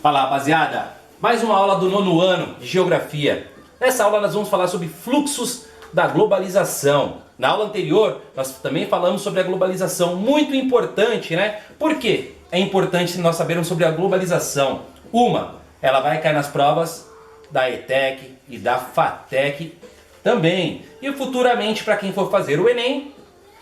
Fala, rapaziada, mais uma aula do nono ano de Geografia. Nessa aula nós vamos falar sobre fluxos da globalização. Na aula anterior nós também falamos sobre a globalização, muito importante, né? Por que é importante nós sabermos sobre a globalização? Ela vai cair nas provas da ETEC e da FATEC também. E futuramente, para quem for fazer o Enem,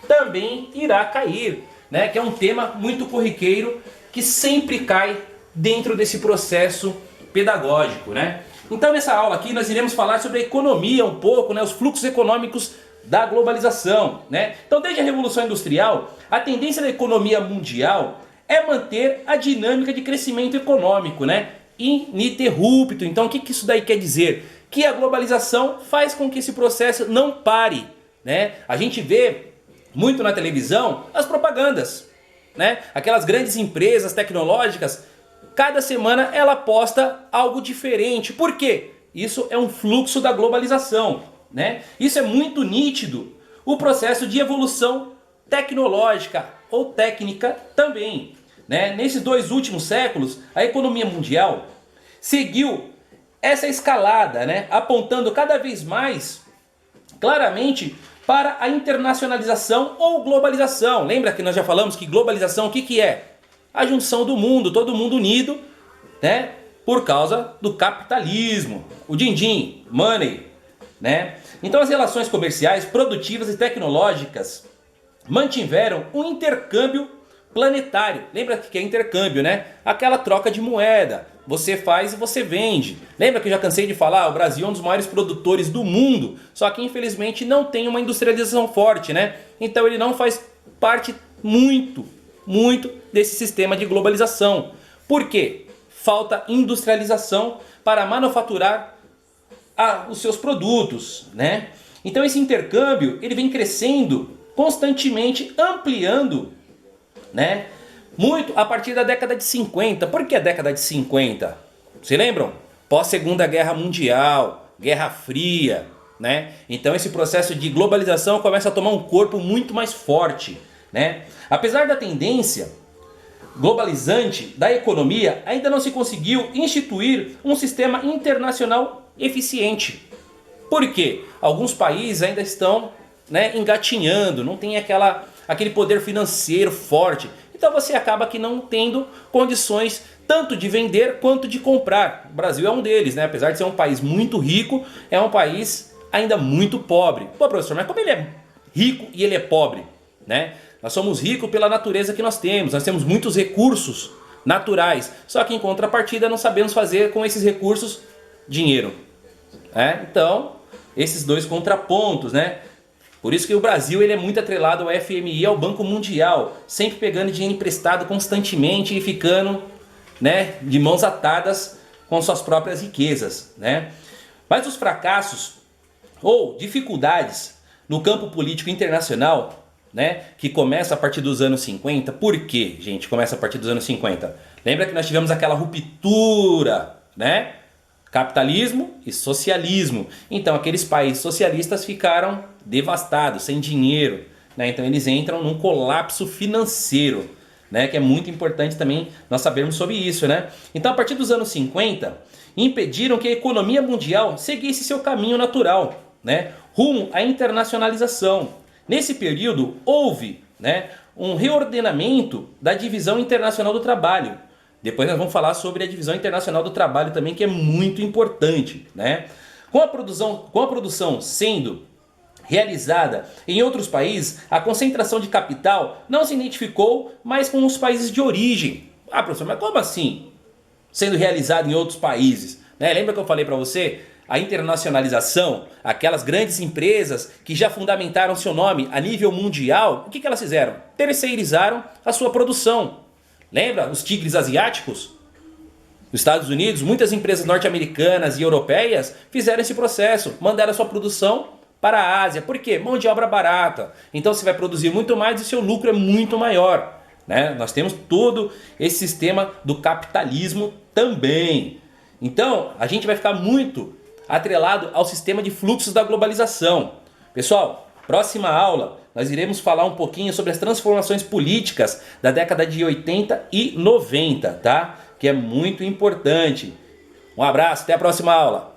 também irá cair, né? Que é um tema muito corriqueiro que sempre cai dentro desse processo pedagógico, né? Então nessa aula aqui nós iremos falar sobre a economia um pouco, né? Os fluxos econômicos da globalização, né? Então desde a Revolução Industrial, a tendência da economia mundial é manter a dinâmica de crescimento econômico, né? Ininterrupto. Então o que isso daí quer dizer? Que a globalização faz com que esse processo não pare, né? A gente vê muito na televisão as propagandas, né? Aquelas grandes empresas tecnológicas, cada semana ela posta algo diferente. Por quê? Isso é um fluxo da globalização, né? Isso é muito nítido. O processo de evolução tecnológica ou técnica também, né? Nesses 2 últimos séculos, a economia mundial seguiu essa escalada, né? Apontando cada vez mais claramente para a internacionalização ou globalização. Lembra que nós já falamos que globalização o que é? A junção do mundo, todo mundo unido, né? Por causa do capitalismo, o din-din, money, né? Então as relações comerciais, produtivas e tecnológicas mantiveram um intercâmbio planetário. Lembra que é intercâmbio, né? Aquela troca de moeda. Você faz e você vende. Lembra que eu já cansei de falar? O Brasil é um dos maiores produtores do mundo. Só que infelizmente não tem uma industrialização forte, né? Então ele não faz parte muito desse sistema de globalização. Por quê? Falta industrialização para manufaturar os seus produtos, né? Então esse intercâmbio ele vem crescendo constantemente, ampliando, né? Muito a partir da década de 50. Por que a década de 50? Vocês lembram? Pós-Segunda Guerra Mundial, Guerra Fria, né? Então esse processo de globalização começa a tomar um corpo muito mais forte, né? Apesar da tendência globalizante da economia, ainda não se conseguiu instituir um sistema internacional eficiente. Por quê? Alguns países ainda estão, né, engatinhando, não tem aquele poder financeiro forte. Então você acaba que não tendo condições tanto de vender quanto de comprar. O Brasil é um deles, né? Apesar de ser um país muito rico, é um país ainda muito pobre. Pô, professor, mas como ele é rico e ele é pobre, né? Nós somos ricos pela natureza que nós temos muitos recursos naturais, só que em contrapartida não sabemos fazer com esses recursos dinheiro, né? Então, esses 2 contrapontos, né? Por isso que o Brasil ele é muito atrelado ao FMI, ao Banco Mundial, sempre pegando dinheiro emprestado constantemente e ficando, né, de mãos atadas com suas próprias riquezas, né? Mas os fracassos ou dificuldades no campo político internacional, né, que começa a partir dos anos 50. Por quê, gente? Começa a partir dos anos 50. Lembra que nós tivemos aquela ruptura, né? Capitalismo e socialismo. Então aqueles países socialistas ficaram devastados, sem dinheiro, né? Então eles entram num colapso financeiro, né? Que é muito importante também nós sabermos sobre isso, né? Então a partir dos anos 50 impediram que a economia mundial seguisse seu caminho natural, né? Rumo à internacionalização. Nesse período houve, né, um reordenamento da divisão internacional do trabalho. Depois nós vamos falar sobre a divisão internacional do trabalho também, que é muito importante, né? Com a produção sendo realizada em outros países, a concentração de capital não se identificou mais com os países de origem. Ah, professor, mas como assim? Sendo realizado em outros países, né? Lembra que eu falei para você? A internacionalização, aquelas grandes empresas que já fundamentaram seu nome a nível mundial, o que elas fizeram? Terceirizaram a sua produção. Lembra os tigres asiáticos? Nos Estados Unidos, muitas empresas norte-americanas e europeias fizeram esse processo, mandaram a sua produção para a Ásia. Por quê? Mão de obra barata. Então você vai produzir muito mais e o seu lucro é muito maior, né? Nós temos todo esse sistema do capitalismo também. Então a gente vai ficar muito atrelado ao sistema de fluxos da globalização. Pessoal, próxima aula nós iremos falar um pouquinho sobre as transformações políticas da década de 80 e 90, tá? que é muito importante. Um abraço, até a próxima aula.